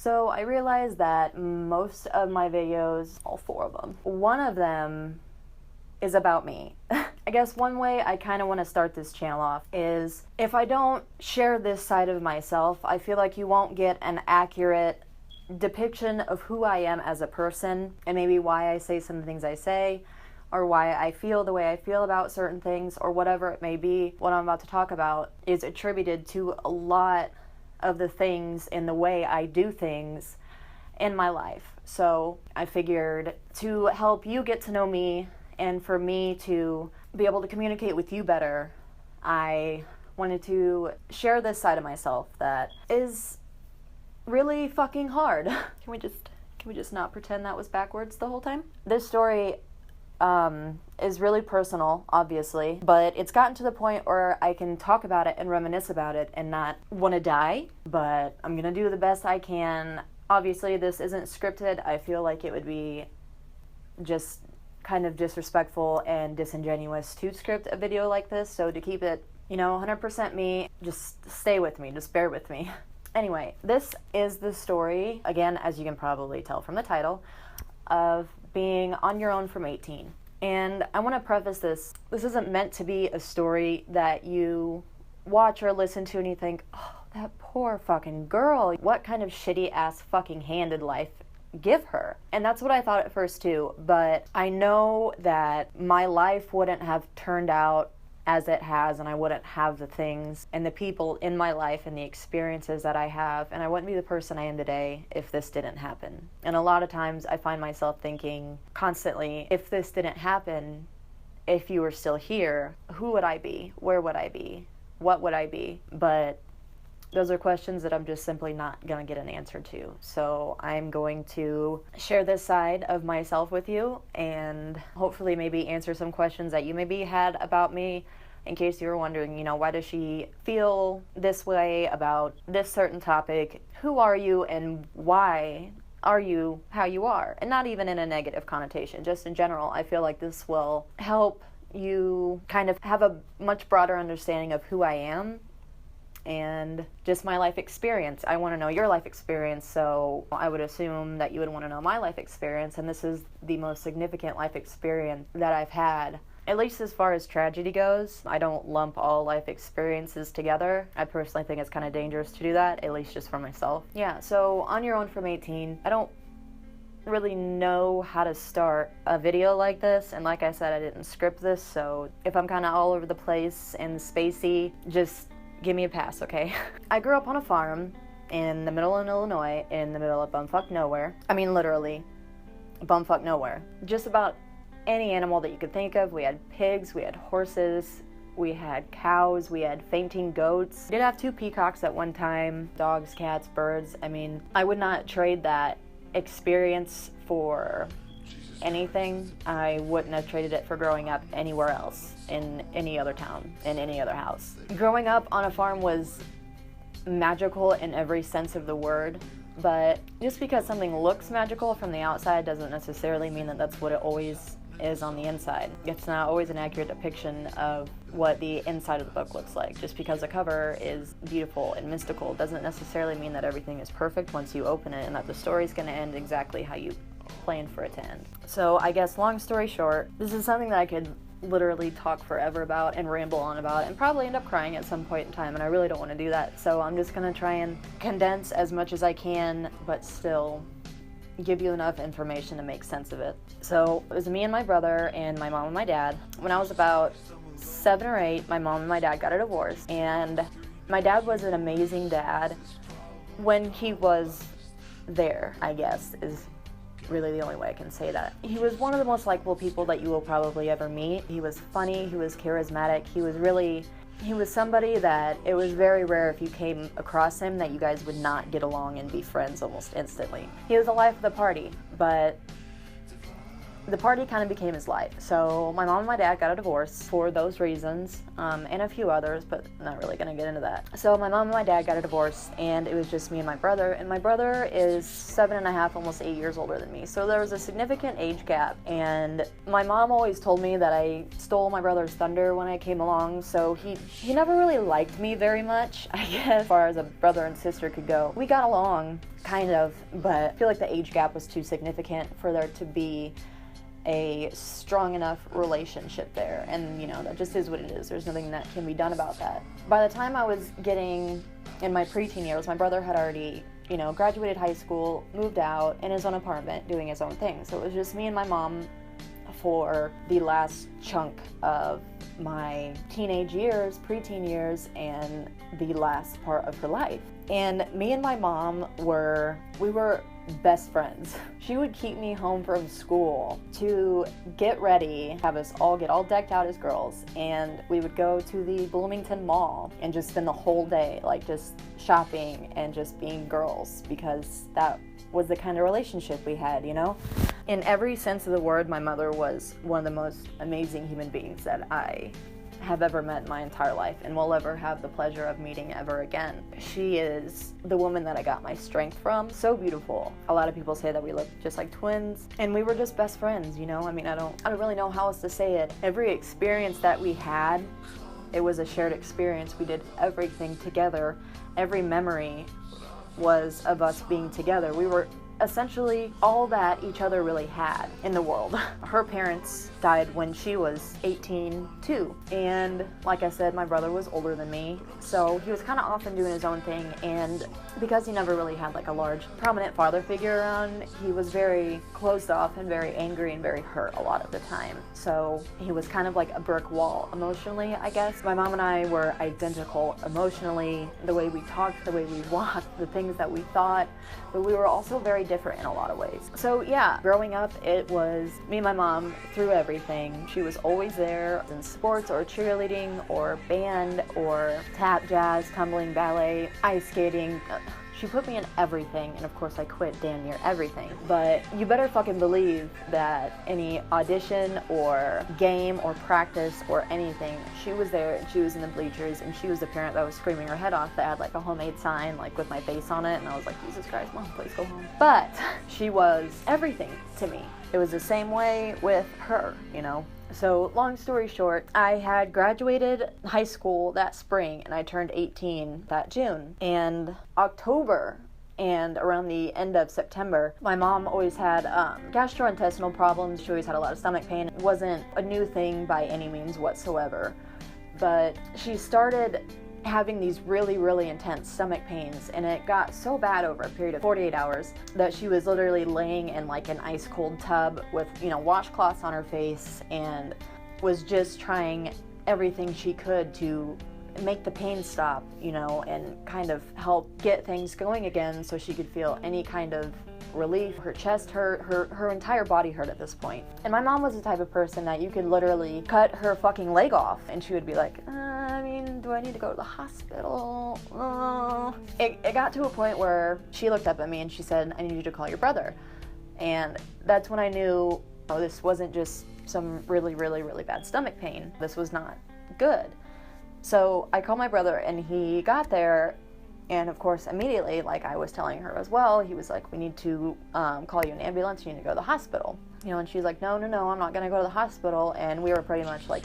So I realized that most of my videos, all 4 of them, one of them is about me. I guess one way I kind of want to start this channel off is if I don't share this side of myself, I feel like you won't get an accurate depiction of who I am as a person and maybe why I say some of the things I say or why I feel the way I feel about certain things or whatever it may be. What I'm about to talk about is attributed to a lot of the things in the way I do things in my life. So I figured to help you get to know me and for me to be able to communicate with you better, I wanted to share this side of myself that is really fucking hard. Can we just not pretend that was backwards the whole time? This story is really personal, obviously, but it's gotten to the point where I can talk about it and reminisce about it and not want to die, but I'm gonna do the best I can. Obviously, this isn't scripted. I feel like it would be just kind of disrespectful and disingenuous to script a video like this, so to keep it, 100% me, just stay with me, just bear with me. Anyway, this is the story, again, as you can probably tell from the title, of being on your own from 18. And I want to preface this isn't meant to be a story that you watch or listen to and you think, oh, that poor fucking girl, what kind of shitty ass fucking hand did life give her? And that's what I thought at first too, but I know that my life wouldn't have turned out as it has, and I wouldn't have the things and the people in my life and the experiences that I have, and I wouldn't be the person I am today if this didn't happen. And a lot of times I find myself thinking constantly, if this didn't happen, if you were still here, who would I be? Where would I be? What would I be? But those are questions that I'm just simply not going to get an answer to. So I'm going to share this side of myself with you and hopefully maybe answer some questions that you maybe had about me, in case you were wondering, why does she feel this way about this certain topic? Who are you and why are you how you are? And not even in a negative connotation, just in general. I feel like this will help you kind of have a much broader understanding of who I am and just my life experience. I want to know your life experience, so I would assume that you would want to know my life experience, and this is the most significant life experience that I've had, at least as far as tragedy goes. I don't lump all life experiences together. I personally think it's kind of dangerous to do that, at least just for myself. Yeah, so on your own from 18, I don't really know how to start a video like this, and like I said, I didn't script this, so if I'm kind of all over the place and spacey, just give me a pass, okay? I grew up on a farm in the middle of Illinois, in the middle of bumfuck nowhere. I mean, literally, bumfuck nowhere. Just about any animal that you could think of. We had pigs, we had horses, we had cows, we had fainting goats. We did have 2 peacocks at one time, dogs, cats, birds. I mean, I would not trade that experience for anything. I wouldn't have traded it for growing up anywhere else, in any other town, in any other house. Growing up on a farm was magical in every sense of the word, but just because something looks magical from the outside doesn't necessarily mean that that's what it always is on the inside. It's not always an accurate depiction of what the inside of the book looks like. Just because a cover is beautiful and mystical doesn't necessarily mean that everything is perfect once you open it and that the story's going to end exactly how you planned for it to end. So I guess long story short, this is something that I could literally talk forever about and ramble on about and probably end up crying at some point in time, and I really don't want to do that. So I'm just going to try and condense as much as I can, but still give you enough information to make sense of it. So it was me and my brother and my mom and my dad. When I was about 7 or 8, my mom and my dad got a divorce, and my dad was an amazing dad when he was there, I guess, is really the only way I can say that. He was one of the most likable people that you will probably ever meet. He was funny, he was charismatic, he was somebody that it was very rare if you came across him that you guys would not get along and be friends almost instantly. He was the life of the party, but the party kind of became his life. So my mom and my dad got a divorce for those reasons, and a few others, but not really gonna get into that. So my mom and my dad got a divorce, and it was just me and my brother is 7.5, almost 8 years older than me. So there was a significant age gap, and my mom always told me that I stole my brother's thunder when I came along, so he never really liked me very much, I guess, as far as a brother and sister could go. We got along kind of, but I feel like the age gap was too significant for there to be a strong enough relationship there, and you know, that just is what it is. There's nothing that can be done about that. By the time I was getting in my preteen years, my brother had already, you know, graduated high school, moved out in his own apartment, doing his own thing. So it was just me and my mom for the last chunk of my teenage years, preteen years, and the last part of her life. And me and my mom we were best friends. She would keep me home from school to get ready, have us all get all decked out as girls, and we would go to the Bloomington Mall and just spend the whole day like just shopping and just being girls, because that was the kind of relationship we had, you know? In every sense of the word, my mother was one of the most amazing human beings that I have ever met in my entire life and will ever have the pleasure of meeting ever again. She is the woman that I got my strength from. So beautiful. A lot of people say that we look just like twins, and we were just best friends, you know? I mean, I don't really know how else to say it. Every experience that we had, it was a shared experience. We did everything together. Every memory was of us being together. We were essentially all that each other really had in the world. Her parents died when she was 18 too, and like I said, my brother was older than me, so he was kind of off and doing his own thing, and because he never really had like a large prominent father figure around, he was very closed off and very angry and very hurt a lot of the time. So he was kind of like a brick wall emotionally, I guess. My mom and I were identical emotionally, the way we talked, the way we walked, the things that we thought, but we were also very different in a lot of ways. So yeah, growing up, it was me and my mom through everything. She was always there in sports or cheerleading or band or tap, jazz, tumbling, ballet, ice skating. She put me in everything, and of course I quit damn near everything. But you better fucking believe that any audition or game or practice or anything, she was there, and she was in the bleachers, and she was the parent that was screaming her head off that had like a homemade sign like with my face on it, and I was like, Jesus Christ, Mom, please go home. But she was everything to me. It was the same way with her, you know? So long story short, I had graduated high school that spring and I turned 18 that June. And October and around the end of September, my mom always had gastrointestinal problems. She always had a lot of stomach pain. It wasn't a new thing by any means whatsoever, but she started having these really, really intense stomach pains, and it got so bad over a period of 48 hours that she was literally laying in like an ice cold tub with, you know, washcloths on her face, and was just trying everything she could to make the pain stop, you know, and kind of help get things going again so she could feel any kind of relief. Her chest hurt, her entire body hurt at this point. And my mom was the type of person that you could literally cut her fucking leg off and she would be like, I mean, do I need to go to the hospital? It got to a point where she looked up at me and she said, I need you to call your brother. And that's when I knew, oh, this wasn't just some really, really, really bad stomach pain. This was not good. So I called my brother and he got there. And of course, immediately, like I was telling her as well, he was like, we need to call you an ambulance, you need to go to the hospital. You know, and she's like, no, I'm not gonna go to the hospital. And we were pretty much like,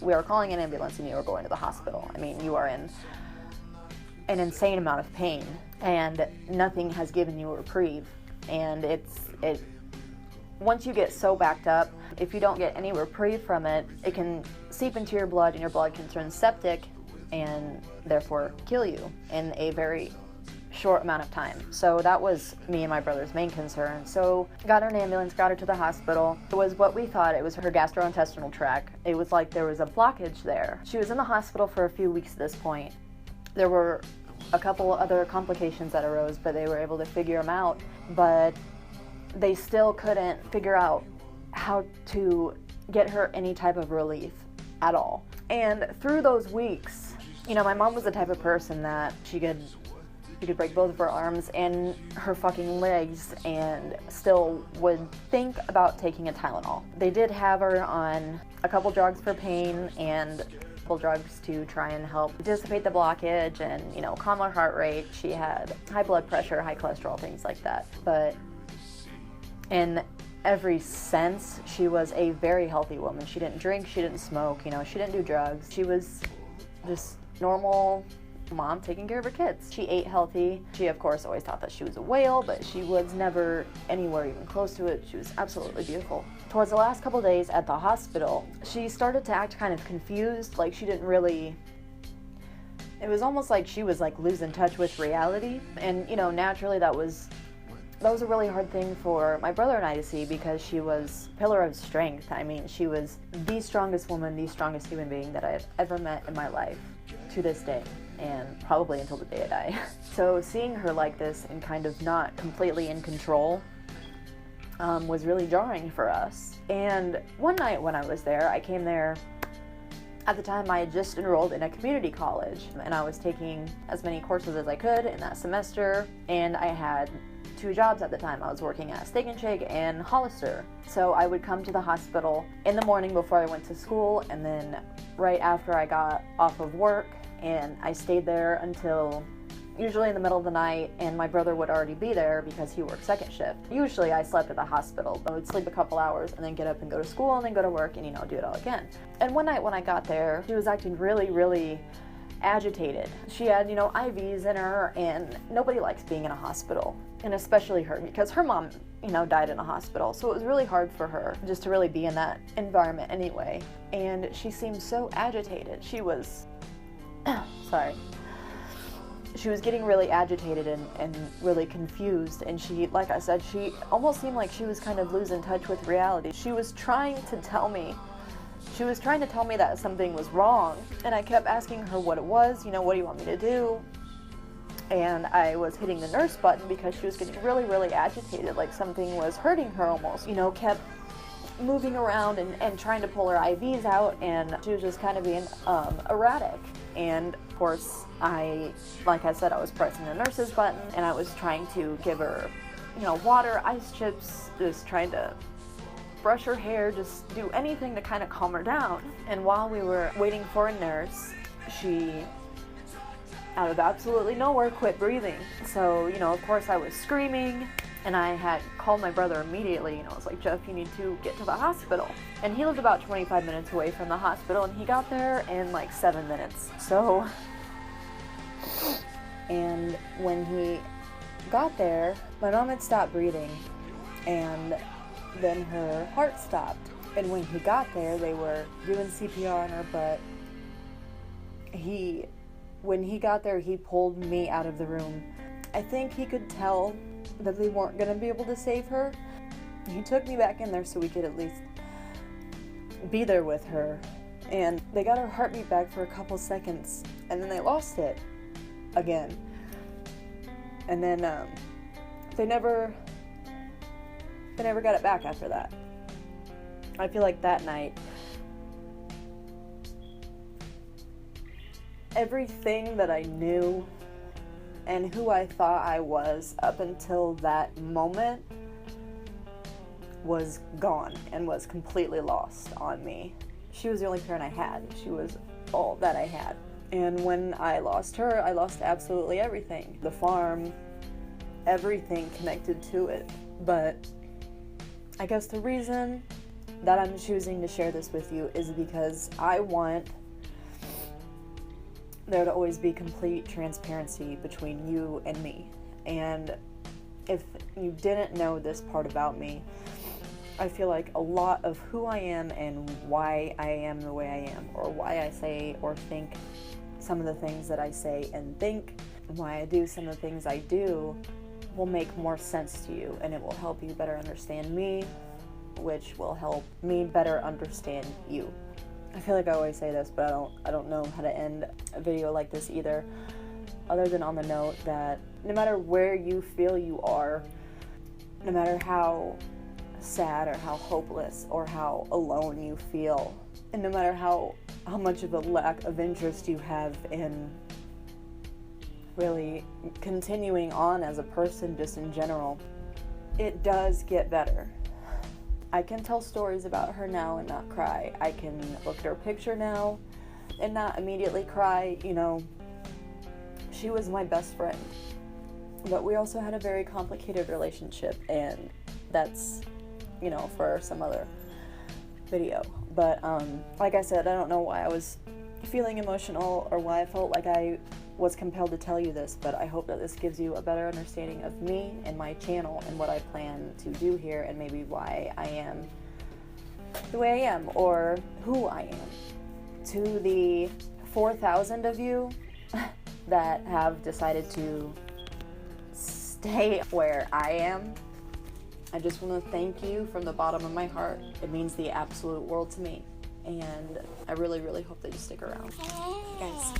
we are calling an ambulance and you are going to the hospital. I mean, you are in an insane amount of pain and nothing has given you a reprieve. And once you get so backed up, if you don't get any reprieve from it, it can seep into your blood and your blood can turn septic and therefore kill you in a very short amount of time. So that was me and my brother's main concern. So got her an ambulance, got her to the hospital. It was what we thought. It was her gastrointestinal tract. It was like there was a blockage there. She was in the hospital for a few weeks at this point. There were a couple other complications that arose, but they were able to figure them out. But they still couldn't figure out how to get her any type of relief at all. And through those weeks, you know, my mom was the type of person that she could break both of her arms and her fucking legs and still would think about taking a Tylenol. They did have her on a couple drugs for pain and a couple drugs to try and help dissipate the blockage and, you know, calm her heart rate. She had high blood pressure, high cholesterol, things like that. But in every sense, she was a very healthy woman. She didn't drink, she didn't smoke, you know, she didn't do drugs. She was just normal, mom taking care of her kids. She ate healthy. She, of course, always thought that she was a whale, but she was never anywhere even close to it. She was absolutely beautiful. Towards the last couple days at the hospital, she started to act kind of confused, like she didn't really... It was almost like she was like losing touch with reality. And, you know, naturally that was a really hard thing for my brother and I to see, because she was a pillar of strength. I mean, she was the strongest woman, the strongest human being that I've ever met in my life to this day, and probably until the day I die. So seeing her like this and kind of not completely in control was really jarring for us. And one night when I was there, I came there. At the time, I had just enrolled in a community college, and I was taking as many courses as I could in that semester, and I had 2 jobs at the time. I was working at Steak and Shake and Hollister. So I would come to the hospital in the morning before I went to school, and then right after I got off of work, and I stayed there until usually in the middle of the night, and my brother would already be there because he worked second shift. Usually I slept at the hospital. I would sleep a couple hours and then get up and go to school and then go to work and, you know, do it all again. And one night when I got there, she was acting really, really agitated. She had, you know, IVs in her, and nobody likes being in a hospital, and especially her, because her mom, you know, died in a hospital, so it was really hard for her just to really be in that environment anyway. And she seemed so agitated. She was sorry. She was getting really agitated and really confused, and she, like I said, she almost seemed like she was kind of losing touch with reality. She was trying to tell me that something was wrong, and I kept asking her what it was, you know, what do you want me to do? And I was hitting the nurse button because she was getting really, really agitated, like something was hurting her almost, you know, kept moving around and trying to pull her IVs out, and she was just kind of being erratic. And of course, like I said, I was pressing the nurse's button, and I was trying to give her, you know, water, ice chips, just trying to brush her hair, just do anything to kind of calm her down. And while we were waiting for a nurse, she, out of absolutely nowhere, quit breathing. So, you know, of course I was screaming, and I had called my brother immediately. You know, I was like, Jeff, you need to get to the hospital. And he lived about 25 minutes away from the hospital, and he got there in like 7 minutes. So, and when he got there, my mom had stopped breathing, and then her heart stopped. And when he got there, they were doing CPR on her, but when he got there, he pulled me out of the room. I think he could tell that they weren't going to be able to save her. He took me back in there so we could at least be there with her. And they got her heartbeat back for a couple seconds, and then they lost it again. And then they never got it back after that. I feel like that night, everything that I knew and who I thought I was up until that moment was gone and was completely lost on me. She was the only parent I had. She was all that I had. And when I lost her, I lost absolutely everything. The farm, everything connected to it. But I guess the reason that I'm choosing to share this with you is because I want there to always be complete transparency between you and me. And if you didn't know this part about me, I feel like a lot of who I am and why I am the way I am, or why I say or think some of the things that I say and think, and why I do some of the things I do, will make more sense to you, and it will help you better understand me, which will help me better understand you. I feel like I always say this, but I don't know how to end a video like this either, other than on the note that no matter where you feel you are, no matter how sad or how hopeless or how alone you feel, and no matter how much of a lack of interest you have in really continuing on as a person just in general, it does get better. I can tell stories about her now and not cry. I can look at her picture now and not immediately cry. You know, she was my best friend, but we also had a very complicated relationship, and that's, you know, for some other video. But like I said, I don't know why I was feeling emotional or why I felt like I was compelled to tell you this, but I hope that this gives you a better understanding of me and my channel and what I plan to do here and maybe why I am the way I am or who I am. To the 4,000 of you that have decided to stay where I am, I just want to thank you from the bottom of my heart. It means the absolute world to me. And I really, really hope that you stick around. Guys,